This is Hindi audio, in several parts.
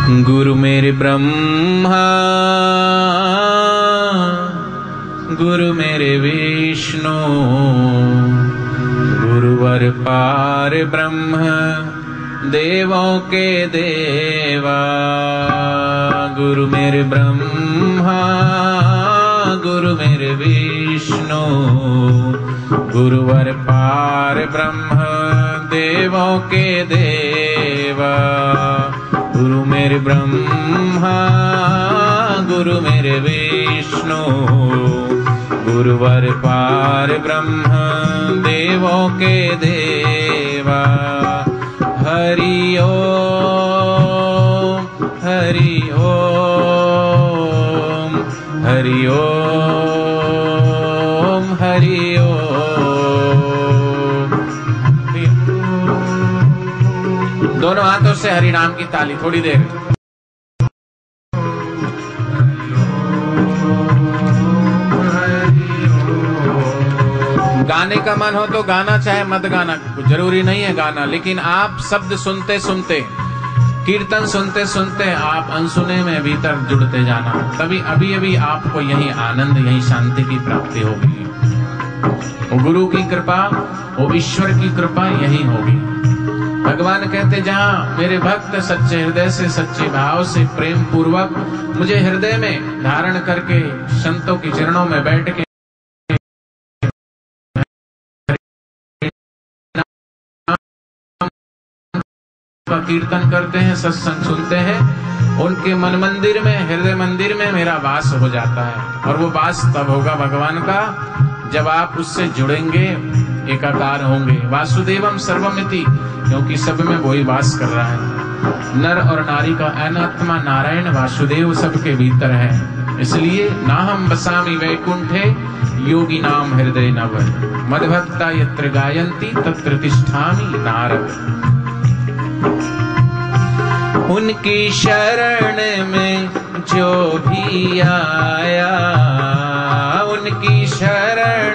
गुरु मेरे ब्रह्मा गुरु मेरे विष्णु गुरुवर पार ब्रह्म देवों के देवा। गुरु मेरे ब्रह्मा गुरु मेरे विष्णु गुरुवर पार ब्रह्म देवों के देवा। गुरु मेरे ब्रह्मा गुरु मेरे विष्णु गुरुवर पार ब्रह्म देवों के देवा। हरि ओम हरि ओम हरि ओम हरि ओम। दोनों हाथों से हरि नाम की ताली थोड़ी देर। गाने का मन हो तो गाना, चाहे मत गाना, जरूरी नहीं है गाना, लेकिन आप शब्द सुनते सुनते, कीर्तन सुनते सुनते आप अनसुने में भीतर जुड़ते जाना, तभी अभी अभी आपको यही आनंद, यही शांति की प्राप्ति होगी। वो गुरु की कृपा, वो ईश्वर की कृपा यही होगी। भगवान कहते जहाँ मेरे भक्त सच्चे हृदय से, सच्चे भाव से, प्रेम पूर्वक मुझे हृदय में धारण करके संतों के चरणों में बैठ के कीर्तन करते हैं, सत्संग सुनते हैं, उनके मन मंदिर में, हृदय मंदिर में मेरा वास हो जाता है। और वो वास तब होगा भगवान का जब आप उससे जुड़ेंगे, एकाकार होंगे। वासुदेवम सर्वमिति, क्योंकि सब में वही वास कर रहा है। नर और नारी का अनात्मा नारायण वासुदेव सबके भीतर है। इसलिए नाहम बसामि वैकुंठे योगी नाम हृदय नव मद्भक्ता यत्र गायन्ति तत्र तिष्ठामि नारद। उनकी शरण में जो भी आया, उनकी शरण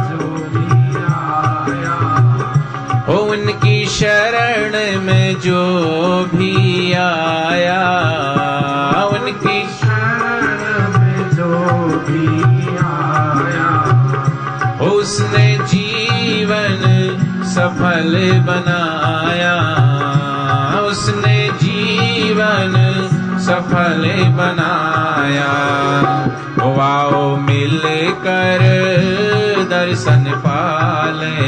जो भी आया, उनकी शरण में जो भी आया, उनकी शरण में जो भी आया, उसने जीवन सफल बनाया, उसने जीवन सफल बनाया। आओ मिलकर दर्शन पाले,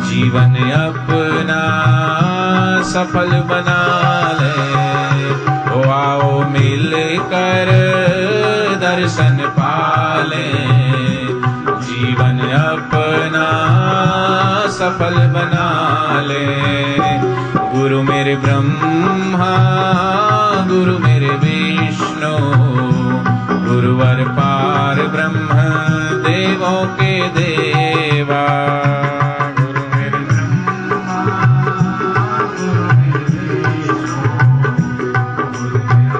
जीवन अपना सफल बना ले। आओ मिलकर दर्शन पाले, जीवन अपना सफल बना ले। गुरु मेरे ब्रह्मा गुरु मेरे विष्णु गुरुवर पार ब्रह्म देवों के देवा। गुरु मेरे ब्रह्मा गुरु मेरे विष्णु गुरुवर पार ब्रह्म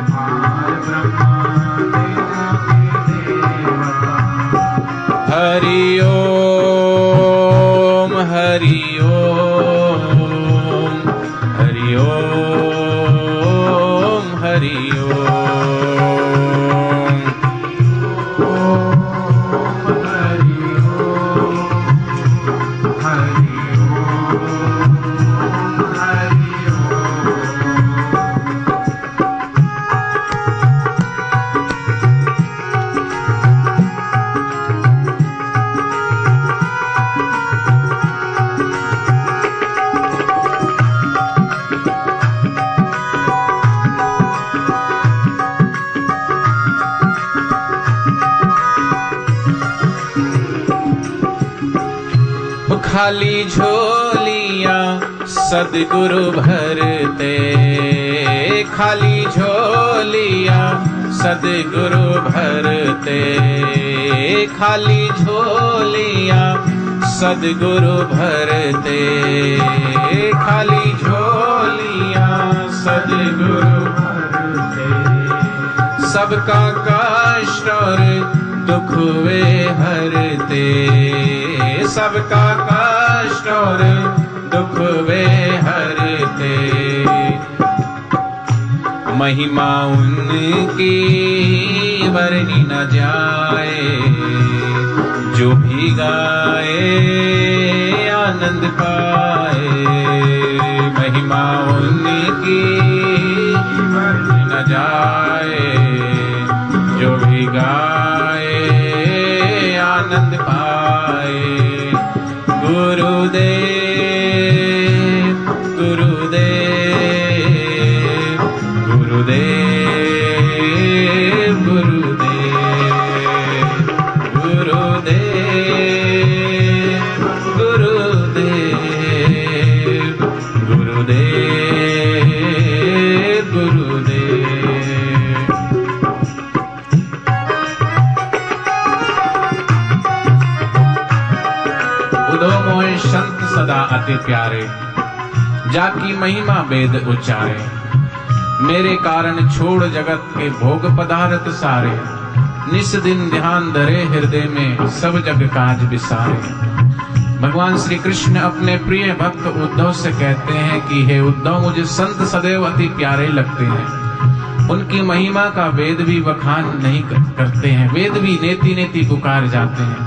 देवों के देवा। हरि ओम हरि ओम हरि ओम हरि ओम हरि ओम हरि खाली झोलियां सदगुरु भरते, खाली झोलियां सदगुरु भरते, खाली झोलियां सदगुरु भरते, खाली झोलियां सदगुरु भरते। सबका कष्ट और दुख वे हरते, सबका कष्ट और दुख वे हरते। महिमा उनकी वर्णि न जाए, जो भी गाए आनंद पाए। महिमा उनकी वर्णि न जाए, जो भी गाए आनंद पाए। गुरुदेव गुरुदेव गुरुदेव गुरुदेव गुरुदेव गुरुदेव गुरुदेव गुरुदेव। उदो मोहि संत सदा अति प्यारे, जाकी महिमा वेद उच्चारे। मेरे कारण छोड़ जगत के भोग पदार्थ सारे, निस दिन ध्यान धरे हृदय में सब जग काज विसारे। भगवान श्री कृष्ण अपने प्रिय भक्त उद्धव से कहते हैं कि हे उद्धव, मुझे संत सदैव अति प्यारे लगते हैं। उनकी महिमा का वेद भी बखान नहीं करते हैं, वेद भी नेति नेति पुकार जाते हैं,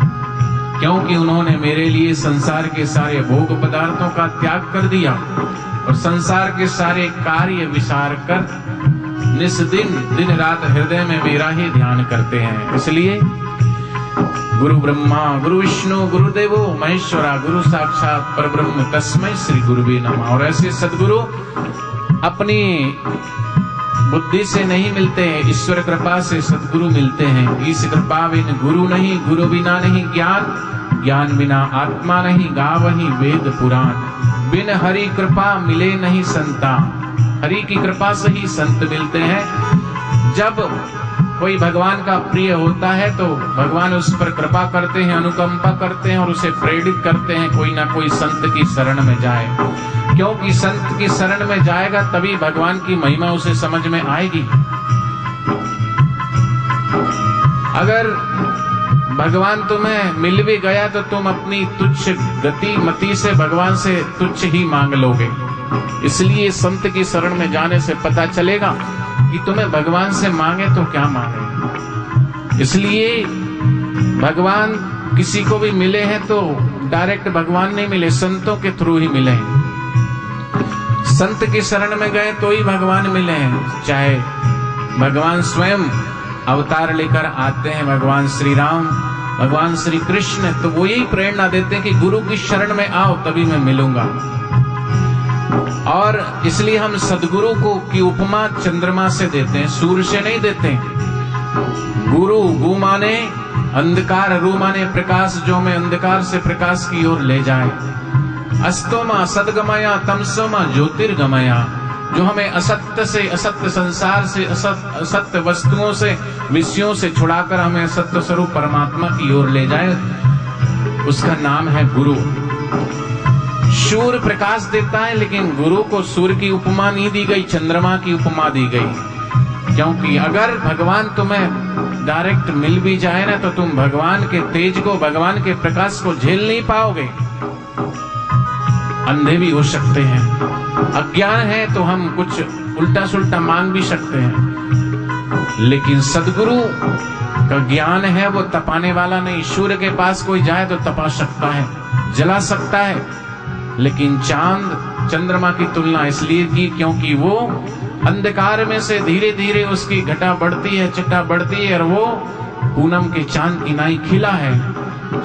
क्योंकि उन्होंने मेरे लिए संसार के सारे भोग पदार्थों का त्याग कर दिया और संसार के सारे कार्य विसार कर निस्दिन दिन रात हृदय में मेरा ही ध्यान करते हैं। इसलिए गुरु ब्रह्मा गुरु विष्णु गुरुदेवो महेश्वरा, गुरु साक्षात परब्रह्म तस्मै श्री गुरुवे नमः। और ऐसे सद्गुरु अपनी बुद्धि से नहीं मिलते हैं, ईश्वर कृपा से सद्गुरु मिलते हैं। इस कृपा बिन गुरु नहीं, गुरु बिना नहीं ज्ञान, ज्ञान बिना आत्मा नहीं, गावहि वेद पुराण। बिन हरि कृपा मिले नहीं संता, हरि की कृपा से ही संत मिलते हैं। जब कोई भगवान का प्रिय होता है तो भगवान उस पर कृपा करते हैं, अनुकंपा करते हैं और उसे प्रेरित करते हैं कोई ना कोई संत की शरण में जाए, क्योंकि संत की शरण में जाएगा तभी भगवान की महिमा उसे समझ में आएगी। अगर भगवान तुम्हें मिल भी गया तो तुम अपनी तुच्छ गति मति से भगवान से तुच्छ ही मांग लोगे। इसलिए संत की शरण में जाने से पता चलेगा कि तुम्हें भगवान से मांगे तो क्या मांगे। इसलिए भगवान किसी को भी मिले हैं तो डायरेक्ट भगवान नहीं मिले, संतों के थ्रू ही मिले हैं। संत की शरण में गए तो ही भगवान मिले हैं, चाहे भगवान स्वयं अवतार लेकर आते हैं, भगवान श्री राम भगवान श्री कृष्ण, तो वो यही प्रेरणा देते हैं कि गुरु की शरण में आओ तभी मैं मिलूंगा। और इसलिए हम सदगुरु को की उपमा चंद्रमा से देते हैं, सूर्य से नहीं देते। गुरु गु माने अंधकार, रू माने प्रकाश, जो हमें अंधकार से प्रकाश की ओर ले जाए। अस्तोमा सदगमया तमसोमा ज्योतिर्गमया, जो हमें असत्य से, असत्य संसार से, असत्य वस्तुओं से, विषयों से छुड़ाकर हमें सत्य स्वरूप परमात्मा की ओर ले जाए, उसका नाम है गुरु। सूर्य प्रकाश देता है, लेकिन गुरु को सूर्य की उपमा नहीं दी गई, चंद्रमा की उपमा दी गई। क्योंकि अगर भगवान तुम्हें डायरेक्ट मिल भी जाए ना तो तुम भगवान के तेज को, भगवान के प्रकाश को झेल नहीं पाओगे, अंधे भी हो सकते हैं। अज्ञान है तो हम कुछ उल्टा सुल्टा मांग भी सकते हैं, लेकिन सदगुरु का ज्ञान है वो तपाने वाला नहीं। सूर्य के पास कोई जाए तो तपा सकता है, जला सकता है, लेकिन चांद चंद्रमा की तुलना इसलिए की क्योंकि वो अंधकार में से धीरे धीरे उसकी घटा बढ़ती है, छटा बढ़ती है, और वो पूनम के चांद की नाई खिला है।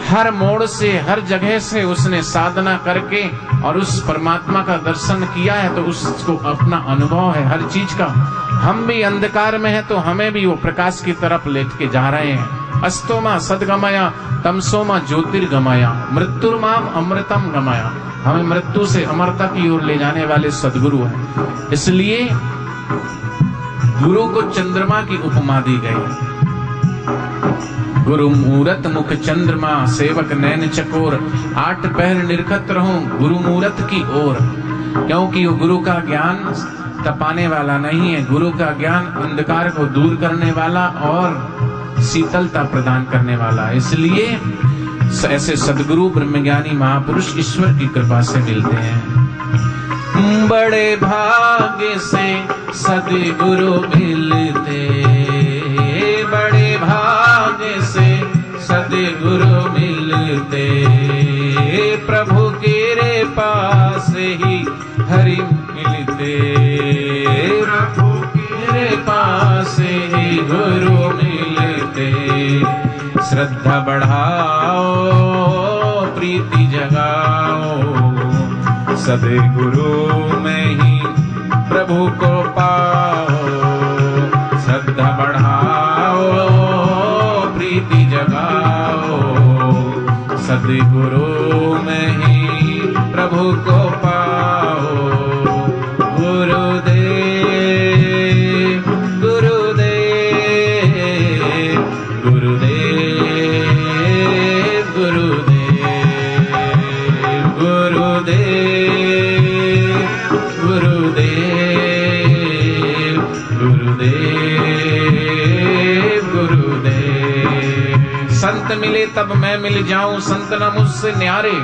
हर मोड़ से, हर जगह से उसने साधना करके और उस परमात्मा का दर्शन किया है, तो उसको अपना अनुभव है हर चीज का। हम भी अंधकार में हैं तो हमें भी वो प्रकाश की तरफ लेट के जा रहे हैं। अस्तोमा सदगमया तमसोमा ज्योतिर्गमया मृत्युर्माम अमृतम गमया, हमें मृत्यु से अमरता की ओर ले जाने वाले सदगुरु हैं। इसलिए गुरु को चंद्रमा की उपमा दी गई। गुरु मूरत मुख चंद्रमा सेवक नैन चकोर, 8 पहर निरखत रहूं गुरु मूरत की ओर। क्योंकि वो गुरु का ज्ञान तपाने वाला नहीं है, गुरु का ज्ञान अंधकार को दूर करने वाला और शीतलता प्रदान करने वाला। इसलिए ऐसे सदगुरु ब्रह्मज्ञानी महापुरुष ईश्वर की कृपा से मिलते हैं। बड़े भाग्य से सद्गुरु मिलते, बड़े भाग्य से सद्गुरु मिलते, प्रभु के पास ही हरि मिलते, प्रभु के पास ही गुरु मिलते। श्रद्धा बढ़ाओ, प्रीति जगाओ, सद्गुरु में ही प्रभु को पाओ। श्रद्धा बढ़ाओ, प्रीति जगाओ, सद्गुरु में ही प्रभु को पाओ। गुरुदेव गुरुदेव गुरुदेव गुरुदेव गुरुदेव गुरुदेव गुरुदेव। संत मिले तब मैं मिल जाऊं, संत न मुझसे न्यारे।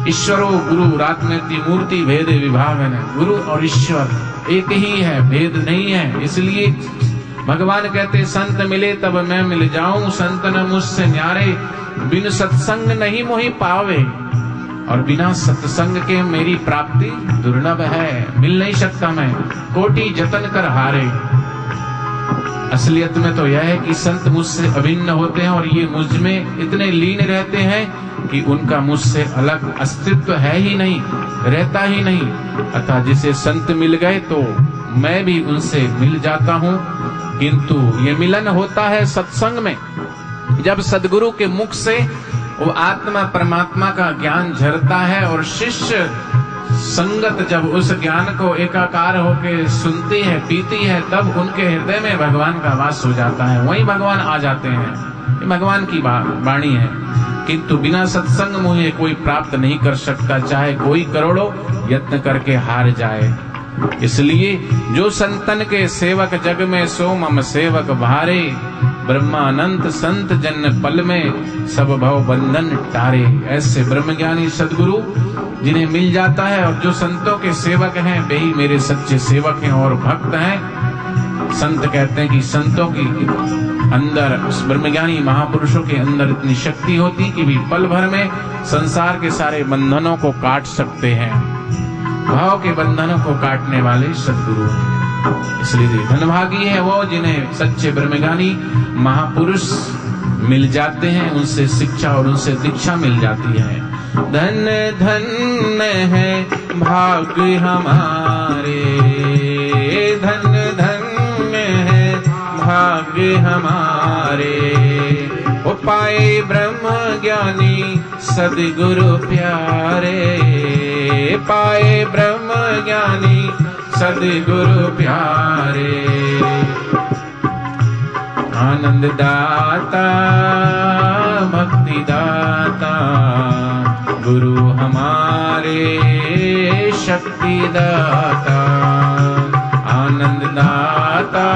ईश्वरो गुरु रात्मेति मूर्ति भेद विभाग है। गुरु और ईश्वर एक ही है, भेद नहीं है। इसलिए भगवान कहते संत मिले तब मैं मिल जाऊं, संत न मुझसे न्यारे। बिन सत्संग नहीं मोहि पावे, और बिना सत्संग के मेरी प्राप्ति दुर्लभ है, मिल नहीं सकता मैं, कोटि जतन कर हारे। असलियत में तो यह है कि संत मुझसे अभिन्न होते हैं और ये मुझ में इतने लीन रहते हैं कि उनका मुझसे अलग अस्तित्व है ही नहीं, रहता ही नहीं। अतः जिसे संत मिल गए तो मैं भी उनसे मिल जाता हूँ। किंतु ये मिलन होता है सत्संग में, जब सद्गुरु के मुख से वो आत्मा परमात्मा का ज्ञान झरता है और शिष्य संगत जब उस ज्ञान को एकाकार होके सुनती है, पीती है, तब उनके हृदय में भगवान का वास हो जाता है, वहीं भगवान आ जाते हैं। ये भगवान की वाणी है। किंतु बिना सत्संग मुझे कोई प्राप्त नहीं कर सकता, चाहे कोई करोड़ों यत्न करके हार जाए। इसलिए जो संतन के सेवक जग में सो मम सेवक भारे, ब्रह्मानंत संत जन पल में सब भव बंधन टारे। ऐसे ब्रह्मज्ञानी सद्गुरु जिन्हें मिल जाता है, और जो संतों के सेवक हैं वे ही मेरे सच्चे सेवक हैं और भक्त हैं। संत कहते हैं कि संतों की अंदर, उस ब्रह्मज्ञानी महापुरुषों के अंदर इतनी शक्ति होती कि भी पल भर में संसार के सारे बंधनों को काट सकते हैं। भाव के बंधनों को काटने वाले सद्गुरु। इसलिए धनभागी है वो जिन्हें सच्चे ब्रह्मज्ञानी महापुरुष मिल जाते हैं, उनसे शिक्षा और उनसे दीक्षा मिल जाती है। धन धन है भाग्य हमारे, धन धन है भाग्य हमारे। ओ पाए ब्रह्म ज्ञानी सद्गुरु प्यारे, पाए ब्रह्म ज्ञानी सद्गुरु प्यारे। आनंद दाता भक्ति दाता गुरु हमारे शक्ति दाता। आनंद दाता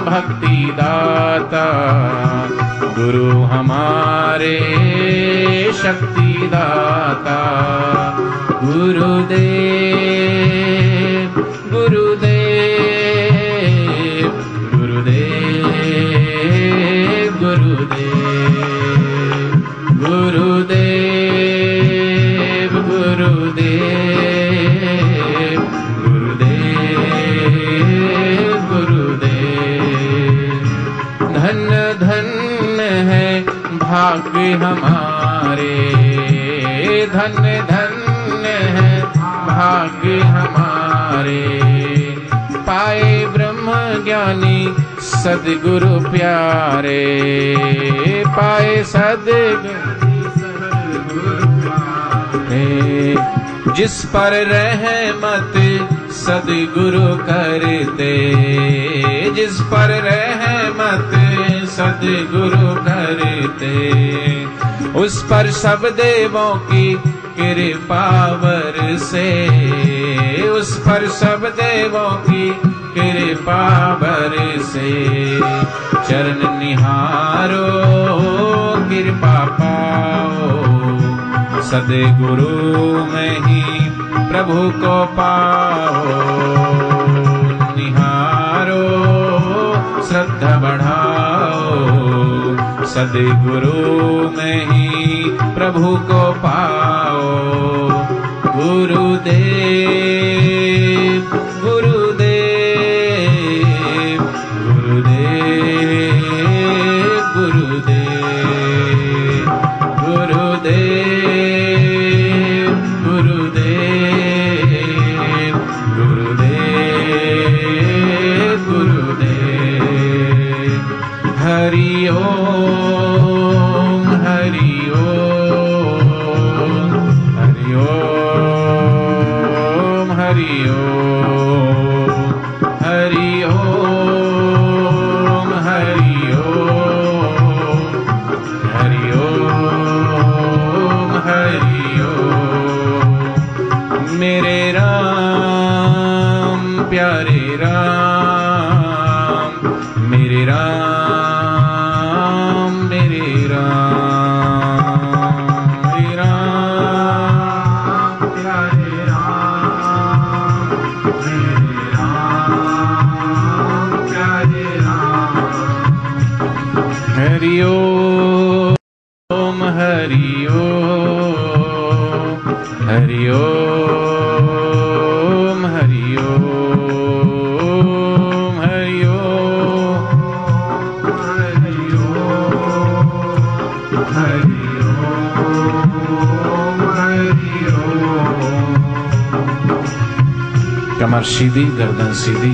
भक्ति दाता गुरु हमारे शक्ति दाता। गुरुदेव गुरुदेव गुरुदेव गुरुदेव गुरुदेव गुरुदेव गुरुदेव गुरुदेव। धन धन है भाग्य हमारे, धन धन है भाग्य हमारे। पाए ब्रह्म ज्ञानी सद्गुरु प्यारे, पाए सद्गुरु प्यारे। जिस पर रहमत सद्गुरु करते, जिस पर रहमत सद्गुरु करते, उस पर सब देवों की कृपा बरसे, उस पर सब देवों की कृपा बरसे। चरण निहारो कृपा पाओ, सद्गुरु में ही प्रभु को पाओ, निहारो श्रद्धा बढ़ाओ, सद्गुरु में ही प्रभु को पाओ। गुरुदेव गुरुदेव गुरुदेव गुरुदेव गुरुदेव गुरुदेव गुरुदेव गुरुदेव। हरि ओम हरि ओम हरि ओम हरि ओम हरि ओम हरि ओम हरि ओम हरि ओम। मेरे राम प्यारे राम, मेरे राम मेरे राम, मेरे राम प्यारे राम, मेरे राम प्यारे राम। हरि ओम हरि ओम हरि ओम हरि ओम हरि ओम हरि ओम हरि ओम हरि ओम। कमर सीधी, गर्दन सीधी।